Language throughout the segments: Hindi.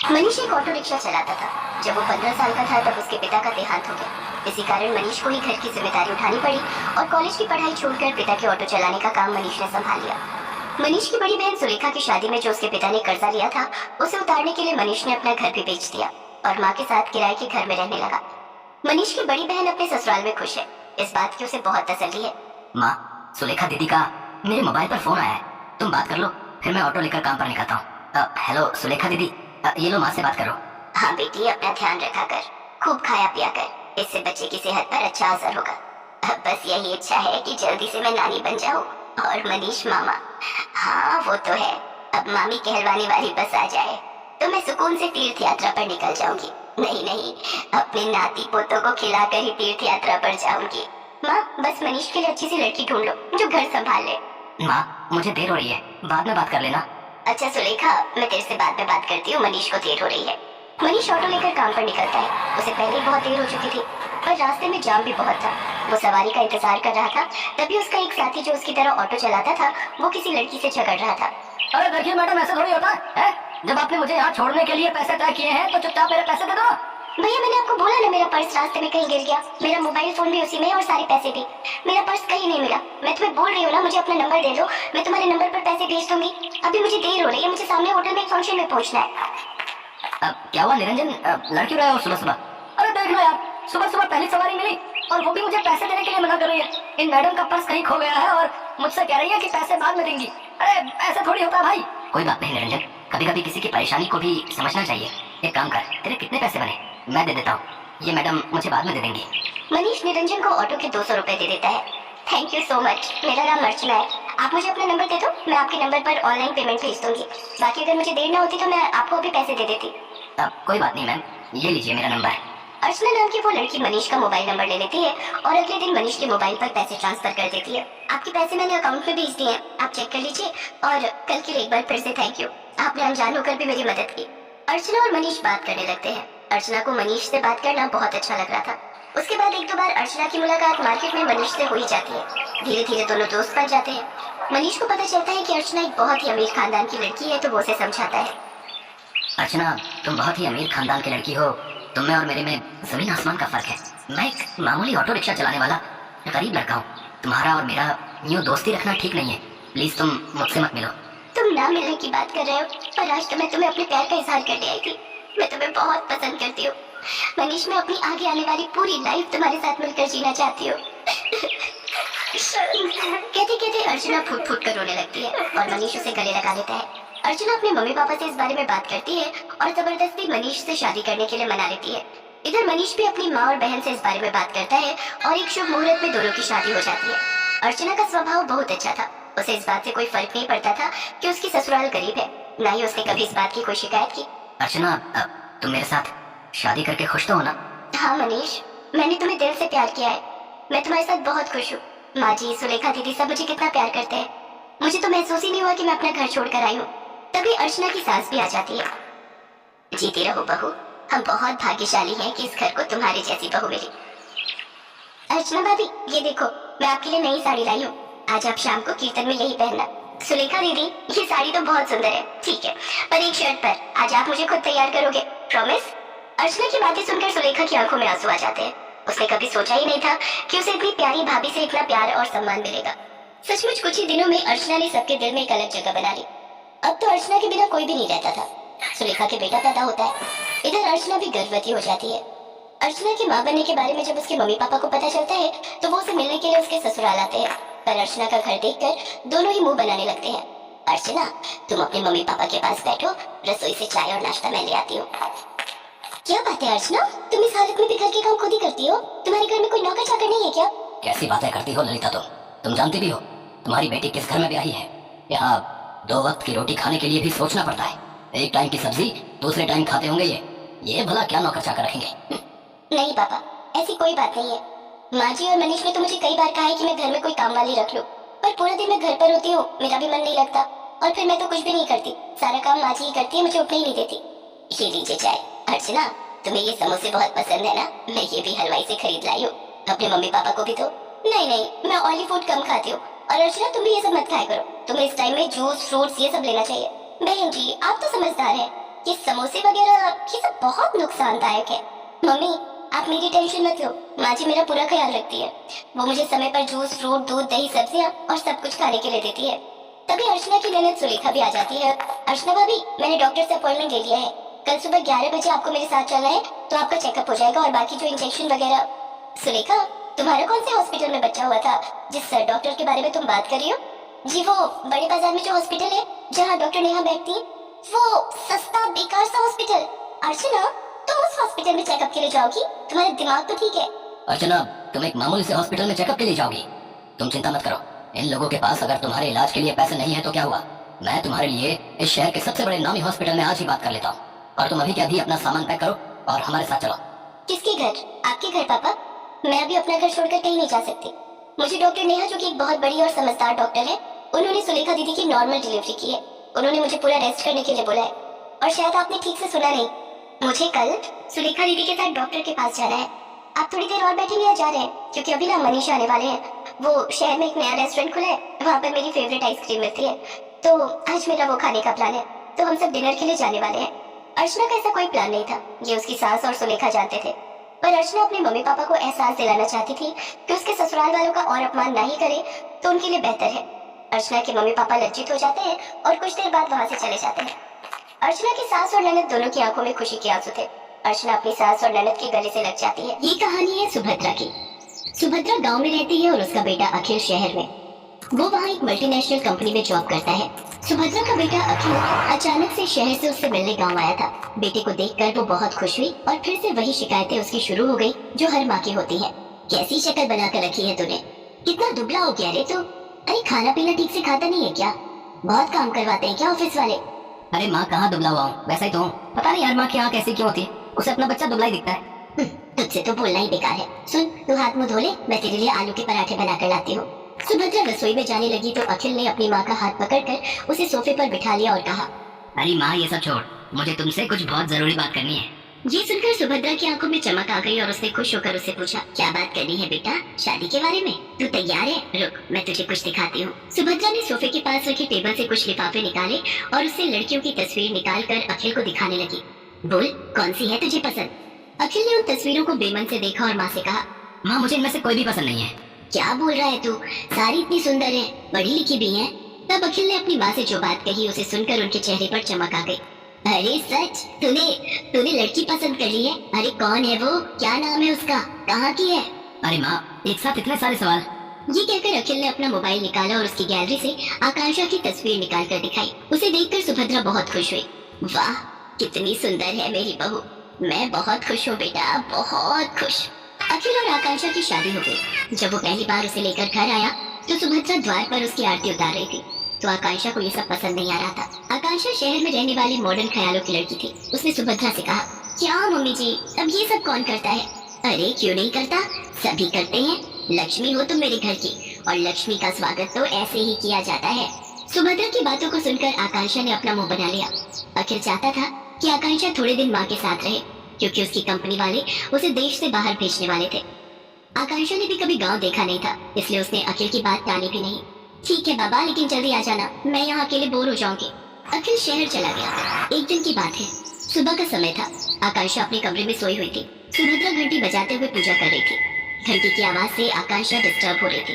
मनीष एक ऑटो रिक्शा चलाता था। जब वो 15 साल का था तब उसके पिता का देहांत हो गया। इसी कारण मनीष को ही घर की जिम्मेदारी उठानी पड़ी और कॉलेज की पढ़ाई छोड़कर पिता के ऑटो चलाने का काम मनीष ने संभाल लिया। मनीष की बड़ी बहन सुलेखा की शादी में जो उसके पिता ने कर्जा लिया था, उसे उतारने के लिए मनीष ने अपना घर भी बेच दिया और माँ के साथ किराए के घर में रहने लगा। मनीष की बड़ी बहन अपने ससुराल में खुश है। इस बात की उसे बहुत तसल्ली है। माँ, सुलेखा दीदी का मेरे मोबाइल पर फोन आया है, तुम बात कर लो, फिर मैं ऑटो लेकर काम पर निकलता हूँ। हेलो सुलेखा दीदी, ये लो माँ से बात करो। हाँ बेटी, अपना ध्यान रखा कर, खूब खाया पिया कर, इससे बच्चे की सेहत पर अच्छा असर होगा। अब बस यही इच्छा है कि जल्दी से मैं नानी बन जाऊँ और मनीष मामा। हाँ वो तो है, अब मामी कहलवाने वाली बस आ जाए तो मैं सुकून से तीर्थ यात्रा पर निकल जाऊंगी। नहीं नहीं, अपने नाती पोतों को खिलाकर ही तीर्थ यात्रा पर जाऊंगी। माँ, बस मनीष के लिए अच्छी सी लड़की ढूंढ लो जो घर संभाल ले। माँ, मुझे देर हो रही है, बाद में बात कर लेना। अच्छा सुलेखा, मैं तेरे से बाद में बात करती हूँ, मनीष को देर हो रही है। मनीष ऑटो लेकर काम पर निकलता है। उसे पहले ही बहुत देर हो चुकी थी, पर रास्ते में जाम भी बहुत था। वो सवारी का इंतजार कर रहा था, तभी उसका एक साथी जो उसकी तरह ऑटो चलाता था, वो किसी लड़की से झगड़ रहा था। अरे देखिए मैडम, ऐसा थोड़ी होता है? जब आपने मुझे यहाँ छोड़ने के लिए पैसे तय किए हैं तो चुपचाप मेरे पैसे दे दो। भैया, मैंने आपको बोला ना, मेरा पर्स रास्ते में कहीं गिर गया, मेरा मोबाइल फोन भी उसी में और सारे पैसे भी। मेरा पर्स कहीं नहीं मिला। मैं तुम्हें बोल रही हूँ ना, मुझे अपना नंबर दे दो, मैं तुम्हारे नंबर पर पैसे भेज दूंगी। अभी मुझे देर हो रही है, मुझे सामने होटल में एक फंक्शन में पहुंचना है। क्या हुआ निरंजन, लड़की रहे हो सुबह सुबह? अरे देख लो यार, सुबह सुबह पहली सवारी मिली और वो भी मुझे पैसे देने के लिए मना कर रही है। इन मैडम का पर्स कहीं खो गया है और मुझसे कह रही है कि पैसे बाद में देंगी। अरे ऐसा थोड़ी होता भाई। कोई बात नहीं निरंजन, कभी कभी किसी की परेशानी को भी समझना चाहिए। एक काम कर, तेरे कितने पैसे बने मैं दे देता हूँ, ये मैडम मुझे बाद में दे देंगी। मनीष निरंजन को ऑटो के 200 रुपए दे देता है। थैंक यू सो मच, मेरा नाम अर्चना है। आप मुझे अपना नंबर दे दो, मैं आपके नंबर पर ऑनलाइन पेमेंट भेज दूंगी। बाकी अगर मुझे देर ना होती तो मैं आपको अभी पैसे दे देती। कोई बात नहीं मैम, ये लीजिए मेरा नंबर। अर्चना नाम की वो लड़की मनीष का मोबाइल नंबर ले लेती है और अगले दिन मनीष के मोबाइल पर पैसे ट्रांसफर कर देती है। आपके पैसे मैंने अकाउंट में भेज दिए हैं, आप चेक कर लीजिए। और कल के लिए एक बार फिर से थैंक यू, आपने अनजान होकर भी मेरी मदद की। अर्चना और मनीष बात करने लगते हैं। अर्चना को मनीष से बात करना बहुत अच्छा लग रहा था। उसके बाद एक दो बार अर्चना की मुलाकात मार्केट में मनीष से हो ही जाती है। धीरे धीरे दोनों दोस्त बन जाते हैं। मनीष को पता चलता है कि अर्चना एक बहुत ही अमीर खानदान की लड़की है, तो वो उसे समझाता है। अर्चना, तुम बहुत ही अमीर खानदान की लड़की हो, तुम में और मेरे में जमीन आसमान का फर्क है। मैं एक मामूली ऑटो रिक्शा चलाने वाला गरीब लड़का हूँ। तुम्हारा और मेरा यूँ दोस्ती रखना ठीक नहीं है, प्लीज तुम मुझसे मत मिलो। तुम ना मिलने की बात कर रहे हो, पर आज तो मैं तुम्हें अपने प्यार का इजहार करने आई थी। मैं तुम्हें बहुत पसंद करती हूँ मनीष। मैं अपनी आगे आने वाली पूरी लाइफ तुम्हारे साथ मिलकर जीना चाहती हूँ। कहते कहते अर्चना फूट फूट कर रोने लगती है और मनीष उसे गले लगा लेता है। अर्चना अपने मम्मी पापा से इस बारे में बात करती है और जबरदस्ती मनीष से शादी करने के लिए मना लेती है। इधर मनीष भी अपनी माँ और बहन से इस बारे में बात करता है और एक शुभ मुहूर्त में दोनों की शादी हो जाती है। अर्चना का स्वभाव बहुत अच्छा था। उसे इस बात से कोई फर्क नहीं पड़ता था कि उसकी ससुराल गरीब है, ना ही उसने कभी इस बात की कोई शिकायत की। अर्चना, तुम मेरे साथ शादी करके खुश तो हो ना? हाँ मनीष, मैंने तुम्हें दिल से प्यार किया है। मैं तुम्हारे साथ बहुत खुश हूँ। माँ जी, सुलेखा दीदी सब मुझे कितना प्यार करते हैं। मुझे तो महसूस ही नहीं हुआ कि मैं अपना घर छोड़कर आई हूँ। तभी अर्चना की सास भी आ जाती है। जीती रहो बहू, हम बहुत भाग्यशाली हैं कि इस घर को तुम्हारी जैसी बहू मिली। अर्चना भाभी, ये देखो, मैं आपके लिए नई साड़ी लाई हूँ। आज आप शाम को कीर्तन में यही पहनना। सुलेखा दीदी, ये साड़ी तो बहुत सुंदर है। ठीक है, पर एक शर्त पर, आज आप मुझे खुद तैयार करोगे, प्रॉमिस? अर्चना की बातें सुनकर सुलेखा की आंखों में आंसू आ जाते हैं। उसने कभी सोचा ही नहीं था कि उसे इतनी प्यारी भाभी से इतना प्यार और सम्मान मिलेगा। सचमुच कुछ ही दिनों में अर्चना ने सबके दिल में एक अलग जगह बना ली। अब तो अर्चना के बिना कोई भी नहीं रहता था। सुलेखा के बेटा पैदा होता है, इधर अर्चना भी गर्भवती हो जाती है। अर्चना की माँ बनने के बारे में जब उसके मम्मी पापा को पता चलता है तो वो उसे मिलने के लिए उसके ससुराल आते हैं, पर अर्चना का घर देखकर दोनों ही मुंह बनाने लगते हैं। अर्चना, तुम अपने मम्मी पापा के पास बैठो, रसोई से चाय और नाश्ता मैं ले आती हूँ। क्या बात है अर्चना, तुम इस हालत में भी घर के काम खुद ही करती हो? तुम्हारे घर में कोई नौकर चाकर नहीं है क्या? कैसी बातें करती हो ललिता, तुम जानती भी हो तुम्हारी बेटी किस घर में ब्याही है। यहाँ 2 वक्त की रोटी खाने के लिए भी सोचना पड़ता है। एक टाइम की सब्जी दूसरे टाइम खाते होंगे ये भला क्या नौकर चाकर रखेंगे? नहीं पापा, ऐसी कोई बात नहीं है। माँ जी और मनीष ने तो मुझे कई बार कहा है कि मैं घर में कोई काम वाली रख लूं, पर पूरा दिन मैं घर पर होती हूँ, मेरा भी मन नहीं लगता और फिर मैं तो कुछ भी नहीं करती। सारा काम माँ जी ही करती है, मुझे उठने ही नहीं देती। ये लीजिए चाय। अर्चना, तुम्हें ये समोसे बहुत पसंद है ना? मैं ये भी हलवाई से खरीद लाई हूँ, अपने मम्मी पापा को भी दो। नहीं नहीं, मैं ऑयली फूड कम खाती हूँ। और अर्चना, तुम भी ये सब मत खाया करो, तुम्हें इस टाइम में जूस फ्रूट्स ये सब लेना चाहिए। बहन जी, आप तो समझदार हैं, ये समोसे वगैरह ये सब बहुत नुकसानदायक है। मम्मी आप मेरी टेंशन मत लो, माँ जी मेरा पूरा ख्याल रखती है। वो मुझे समय पर जूस, फ्रूट, दूध, दही, सब्जियाँ और सब कुछ खाने के लिए देती है। तभी अर्चना की ननद सुलेखा भी आ जाती है। अर्चना भाभी मैंने डॉक्टर से अपॉइंटमेंट ले लिया है, कल सुबह 11 बजे आपको मेरे साथ चलना है, तो आपका चेकअप हो जाएगा और बाकी जो इंजेक्शन वगैरह। सुलेखा तुम्हारा कौन से हॉस्पिटल में बच्चा हुआ था जिस डॉक्टर के बारे में तुम बात कर रही हो? जी वो बड़े बाजार में जो हॉस्पिटल है जहाँ डॉक्टर नेहा बैठती है, वो सस्ता बेकार सा हॉस्पिटल। अर्चना तुम उस हॉस्पिटल में चेकअप के लिए जाओगी? तुम्हारा दिमाग तो ठीक है? अर्चना तुम एक मामूली से हॉस्पिटल में चेकअप के लिए जाओगी? तुम चिंता मत करो, इन लोगों के पास अगर तुम्हारे इलाज के लिए पैसे नहीं है तो क्या हुआ, मैं तुम्हारे लिए इस शहर के सबसे बड़े नामी हॉस्पिटल में आज ही बात कर लेता हूँ। और तुम अभी के अभी अपना सामान पैक करो और हमारे साथ चलो। किसके घर? आपके घर पापा? मैं अभी अपना घर छोड़कर कहीं नहीं जा सकती। मुझे डॉक्टर नेहा जो कि एक बहुत बड़ी और समझदार डॉक्टर है, उन्होंने सुलेखा दीदी की नॉर्मल डिलीवरी की है। उन्होंने मुझे पूरा रेस्ट करने के लिए बोला है। और शायद आपने ठीक से सुना नहीं, मुझे कल सुलेखा दीदी के साथ डॉक्टर के पास जाना है। आप थोड़ी देर और बैठेंगे या जा रहे हैं? क्योंकि अभी ना मनीषा आने वाले हैं। वो शहर में एक नया रेस्टोरेंट खुला है, वहाँ पर मेरी फेवरेट आइसक्रीम मिलती है, तो आज मेरा वो खाने का प्लान है। तो हम सब डिनर के लिए जाने वाले हैं। अर्चना का ऐसा कोई प्लान नहीं था, ये उसकी सास और सुलेखा जानते थे। पर अर्चना अपने मम्मी पापा को एहसास दिलाना चाहती थी कि उसके ससुराल वालों का और अपमान नहीं करे तो उनके लिए बेहतर है। अर्चना के मम्मी पापा लज्जित हो जाते हैं और कुछ देर बाद वहाँ से चले जाते हैं। अर्चना की सास और ननद दोनों की आंखों में खुशी के आंसू थे। अर्चना अपनी सास और ननद के गले से लग जाती है। ये कहानी है सुभद्रा की। सुभद्रा गांव में रहती है और उसका बेटा अखिल शहर में। वो वहाँ एक मल्टीनेशनल कंपनी में जॉब करता है। सुभद्रा का बेटा अखिल अचानक से शहर से उससे मिलने गांव आया था। बेटे को देखकर वो बहुत खुश हुई और फिर से वही शिकायतें उसकी शुरू हो गई जो हर माँ की होती है। कैसी शक्ल बनाकर रखी है तूने, कितना दुबला हो गया रे तू। अरे खाना पीना ठीक से खाता नहीं है क्या? बहुत काम करवाते हैं क्या ऑफिस वाले? अरे माँ कहाँ दुबला हुआ हूँ, वैसा ही तो हूँ। पता नहीं यार माँ की आँख ऐसी क्यों होती है, उसे अपना बच्चा दुबला ही दिखता है। तुझसे तो बोलना ही बेकार है। सुन तू हाथ मुंह धो ले, मैं तेरे लिए आलू के पराठे बनाकर लाती हूँ। सुभद्रा रसोई में जाने लगी तो अखिल ने अपनी माँ का हाथ पकड़कर उसे सोफे पर बिठा लिया और कहा, अरे माँ ये सब छोड़, मुझे तुमसे कुछ बहुत जरूरी बात करनी है। ये सुनकर सुभद्रा की आंखों में चमक आ गई और उसने खुश होकर उससे पूछा, क्या बात करनी है बेटा? शादी के बारे में? तू तैयार है? रुक मैं तुझे कुछ दिखाती हूँ। सुभद्रा ने सोफे के पास रखी टेबल से कुछ लिफाफे निकाले और उससे लड़कियों की तस्वीर निकालकर अखिल को दिखाने लगी। बोल कौन सी है तुझे पसंद? अखिल ने उन तस्वीरों को बेमन से देखा और माँ से कहा, माँ मुझे इनमें से कोई भी पसंद नहीं है। क्या बोल रहा है तू? सारी इतनी सुंदर है, पढ़ी लिखी भी है। तब अखिल ने अपनी माँ से जो बात कही उसे सुनकर उनके चेहरे पर चमक आ गई। अरे सच? तूने लड़की पसंद कर ली है? अरे कौन है वो? क्या नाम है उसका? कहाँ की है? अरे माँ एक साथ इतने सारे सवाल। ये कहकर अखिल ने अपना मोबाइल निकाला और उसकी गैलरी से आकांक्षा की तस्वीर निकाल कर दिखाई। उसे देखकर सुभद्रा बहुत खुश हुई। वाह कितनी सुंदर है मेरी बहू। मैं बहुत खुश हूँ बेटा, बहुत खुश। अखिल और आकांक्षा की शादी हो गई। जब वो पहली बार उसे लेकर घर आया तो सुभद्रा द्वार पर उसकी आरती उतार रही थी, तो आकांक्षा को ये सब पसंद नहीं आ रहा था। आकांक्षा शहर में रहने वाली मॉडर्न ख्यालों की लड़की थी। उसने सुभद्रा से कहा, क्या मम्मी जी अब ये सब कौन करता है? अरे क्यों नहीं करता, सभी करते हैं। लक्ष्मी हो तुम मेरे घर की, और लक्ष्मी का स्वागत तो ऐसे ही किया जाता है। सुभद्रा की बातों को सुनकर आकांक्षा ने अपना मुंह बना लिया। अखिल चाहता था कि आकांक्षा थोड़े दिन माँ के साथ रहे, क्योंकि उसकी कंपनी वाले उसे देश से बाहर भेजने वाले थे। आकांक्षा ने भी कभी गांव देखा नहीं था, इसलिए उसने अखिल की बात टाली भी नहीं। ठीक है बाबा, लेकिन जल्दी आ जाना, मैं यहाँ अकेले बोर हो जाऊंगी। अखिल शहर चला गया। एक दिन की बात है, सुबह का समय था। आकांक्षा अपने कमरे में सोई हुई थी। सुभद्रा घंटी बजाते हुए पूजा कर रही थी। घंटी की आवाज से आकांक्षा डिस्टर्ब हो रही थी।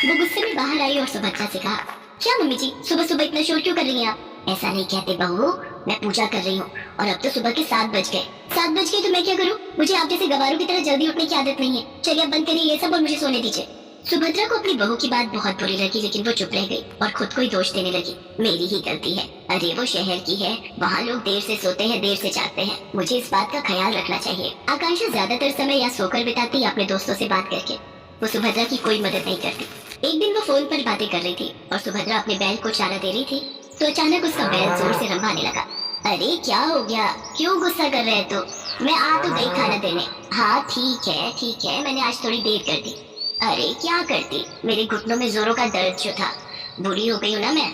वो गुस्से में बाहर आई और सुभद्रा से कहा, क्या मम्मी जी सुबह सुबह इतना शोर क्यों कर रही हैं आप? ऐसा नहीं कहते बहू, मैं पूजा कर रही हूँ और अब तो सुबह के 7 बज गए। 7 बज गए तो मैं क्या करूँ? मुझे आप जैसे गवारों की तरह जल्दी उठने की आदत नहीं है। चलिए अब बंद करिए ये सब और मुझे सोने दीजिए। सुभद्रा को अपनी बहू की बात बहुत बुरी लगी, लेकिन वो चुप रह गई और खुद को ही दोष देने लगी। मेरी ही गलती है। अरे वो शहर की है, वहाँ लोग देर से सोते हैं, देर से जागते हैं। मुझे इस बात का ख्याल रखना चाहिए। आकांक्षा ज्यादातर समय या सोकर बिताती या अपने दोस्तों से बात करके। वो सुभद्रा की कोई मदद नहीं करती। एक दिन वो फोन पर बातें कर रही थी और सुभद्रा अपने बैल को चारा दे रही थी, तो अचानक उसका बैल जोर से रंभाने लगा। अरे क्या हो गया, क्यों गुस्सा कर रहे तो? मैं आ तो गई खाना देने। हाँ ठीक है, मैंने आज थोड़ी देर कर दी। अरे क्या करती, मेरे घुटनों में जोरों का दर्द जो था। बुरी हो गई हूँ ना मैं।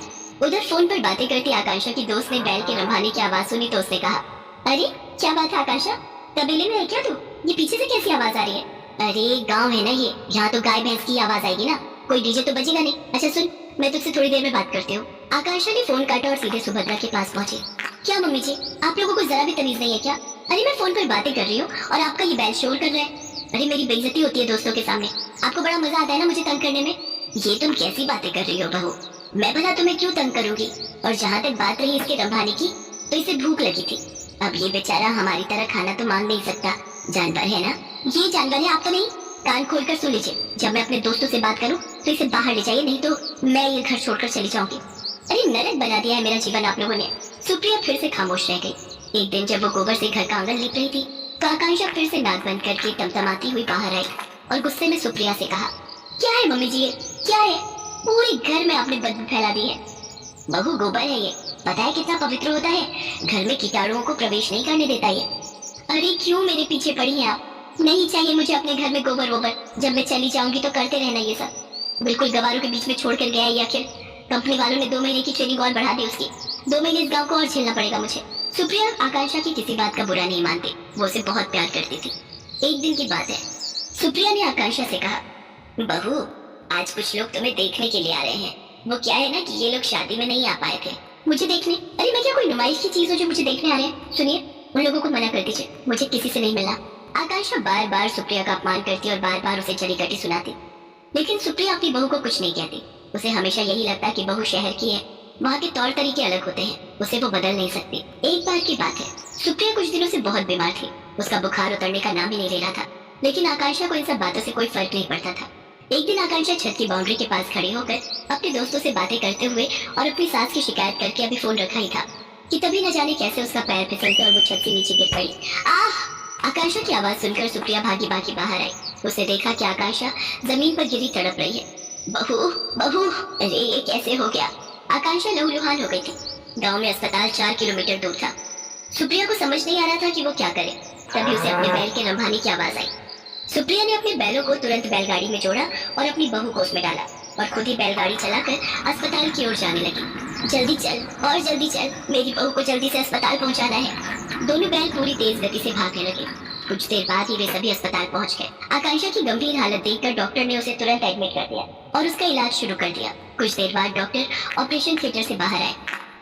उधर फोन पर बातें करती आकांक्षा की दोस्त ने बैल के रंभाने की आवाज सुनी तो उसने कहा, अरे क्या बात है आकांक्षा, तबेले में है क्या तू? ये पीछे से कैसी आवाज आ रही है? अरे गाँव है ना ये, यहाँ तो गाय भैंस की आवाज आएगी ना, कोई डीजे तो बजेगा नहीं। अच्छा सुन, मैं तुझसे थोड़ी देर में बात करती हूँ। आकांक्षा ने फोन काटा और सीधे सुभद्रा के पास पहुंची। क्या मम्मी जी, आप लोगों को जरा भी तमीज नहीं है क्या? अरे मैं फोन पर बातें कर रही हूँ और आपका ये बैल शोर कर रहा है। अरे मेरी बेइज्जती होती है दोस्तों के सामने। आपको बड़ा मजा आता है ना मुझे तंग करने में। ये तुम कैसी बातें कर रही हो बहू? मैं भला तुम्हें क्यों तंग करूंगी? और जहाँ तक बात रही इसके रंभाने की, तो इसे भूख लगी थी। अब ये बेचारा हमारी तरह खाना तो मांग नहीं सकता, जानवर है ना। ये जानवर है, आप तो नहीं। कान खोलकर सुन लीजिए, जब मैं अपने दोस्तों से बात करूं तो इसे बाहर ले जाइए, नहीं तो मैं ये घर छोड़कर चली जाऊंगी। अरे नरक बना दिया है मेरा जीवन आप लोगों ने। सुप्रिया फिर से खामोश रह गई। एक दिन जब वो गोबर से घर का आंगन लीप रही थी तो आकांक्षा फिर से नाक बंद करके टमटमाती हुई बाहर आई और गुस्से में सुप्रिया से कहा, क्या है मम्मी जी ये? क्या है? पूरे घर में आपने बदबू फैला दी है। बहू गोबर है ये, पता है कितना पवित्र होता है? घर में कीटाणुओं को प्रवेश नहीं करने देता ये। अरे क्यों मेरे पीछे पड़ी हैं आप? नहीं चाहिए मुझे अपने घर में गोबर वोबर। जब मैं चली जाऊंगी तो करते रहना ये सब। बिल्कुल गवारों के बीच में छोड़ कर गया ये आखिर। कंपनी वालों ने 2 महीने की ट्रेनिंग और बढ़ा दी उसकी। 2 महीने इस गांव को और झेलना पड़ेगा मुझे। सुप्रिया आकांक्षा की किसी बात का बुरा नहीं मानती, वो उसे बहुत प्यार करती थी। एक दिन की बात है, सुप्रिया ने आकांक्षा से कहा, बहू आज कुछ लोग तुम्हें देखने के लिए आ रहे हैं। वो क्या है ना कि ये लोग शादी में नहीं आ पाए थे मुझे देखने। अरे मैं क्या कोई नुमाइश की चीज हूँ जो मुझे देखने आ रहे हैं? सुनिए, उन लोगों को मना कर दीजिए, मुझे किसी से नहीं मिलना। आकांक्षा बार बार सुप्रिया का अपमान करती और बार बार उसे जड़ी कटी सुनाती, लेकिन सुप्रिया अपनी बहू को कुछ नहीं कहती। उसे हमेशा यही लगता कि बहू शहर की है, वहाँ के तौर तरीके अलग होते हैं, उसे वो बदल नहीं सकती। एक बार की बात है, सुप्रिया कुछ दिनों से बहुत बीमार थी। उसका बुखार उतरने का नाम ही नहीं ले रहा था, लेकिन आकांक्षा को इन सब बातों से कोई फर्क नहीं पड़ता था। एक दिन आकांक्षा छत की बाउंड्री के पास खड़ी होकर अपने दोस्तों से बातें करते हुए और अपनी सास की शिकायत करके अभी फोन रखा ही था कि तभी न जाने कैसे उसका पैर फिसलता और वो छत से नीचे गिर पड़ी। आह! आकांक्षा की आवाज सुनकर सुप्रिया भागी भागी बाहर आई। उसे देखा कि आकांक्षा जमीन पर गिरी तड़प रही है। बहू बहू, अरे ये कैसे हो गया? आकांक्षा लहूलुहान हो गई थी। गांव में अस्पताल 4 किलोमीटर दूर था। सुप्रिया को समझ नहीं आ रहा था कि वो क्या करे। तभी उसे अपने बैल के रंभाने की आवाज आई। सुप्रिया ने अपने बैलों को तुरंत बैलगाड़ी में जोड़ा और अपनी बहू को उसमें डाला और खुद ही बैलगाड़ी चलाकर अस्पताल की ओर जाने लगी। जल्दी चल और जल्दी चल, मेरी बहू को जल्दी से अस्पताल पहुंचाना है। दोनों बैल पूरी तेज गति से भागने लगे। कुछ देर बाद ही वे सभी अस्पताल पहुंच गए। आकांक्षा की गंभीर हालत देखकर डॉक्टर ने उसे तुरंत एडमिट कर दिया और उसका इलाज शुरू कर दिया। कुछ देर बाद डॉक्टर ऑपरेशन थिएटर से बाहर आए।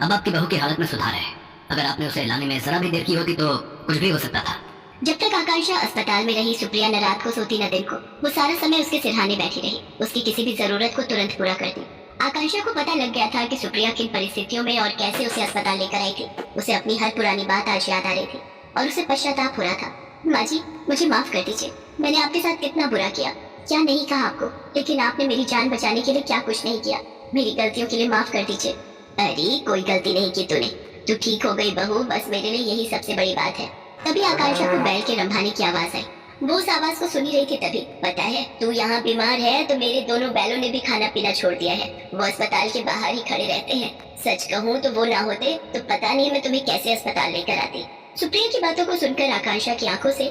अब आपकी बहू की हालत में सुधार है। अगर आपने उसे लाने में जरा भी देर की होती तो कुछ भी हो सकता था। जब तक आकांक्षा अस्पताल में रही, सुप्रिया न रात को सोती न दिन को। वो सारा समय उसके सिरहाने बैठी रही, उसकी किसी भी जरूरत को तुरंत पूरा करती। आकांक्षा को पता लग गया था कि सुप्रिया किन परिस्थितियों में और कैसे उसे अस्पताल लेकर आई थी। उसे अपनी हर पुरानी बात आज याद आ रही थी और उसे पश्चाताप हो रहा था। माँ जी, मुझे माफ कर दीजिए, मैंने आपके साथ कितना बुरा किया। क्या नहीं कहा आपको, लेकिन आपने मेरी जान बचाने के लिए क्या कुछ नहीं किया। मेरी गलतियों के लिए माफ कर दीजिए। अरे कोई गलती नहीं की तूने, तू ठीक हो गई बहू, बस मेरे लिए यही सबसे बड़ी बात है। तभी आकांक्षा को बैल के रंभाने की आवाज आई। वो उस आवाज को सुनी रही थी तभी। पता है तू यहाँ बीमार है तो मेरे दोनों बैलों ने भी खाना पीना छोड़ दिया है। वो अस्पताल के बाहर ही खड़े रहते हैं। सच कहूँ तो वो ना होते तो पता नहीं मैं तुम्हें कैसे अस्पताल लेकर आती। सुप्रिया की बातों को सुनकर आकांक्षा की आंखों से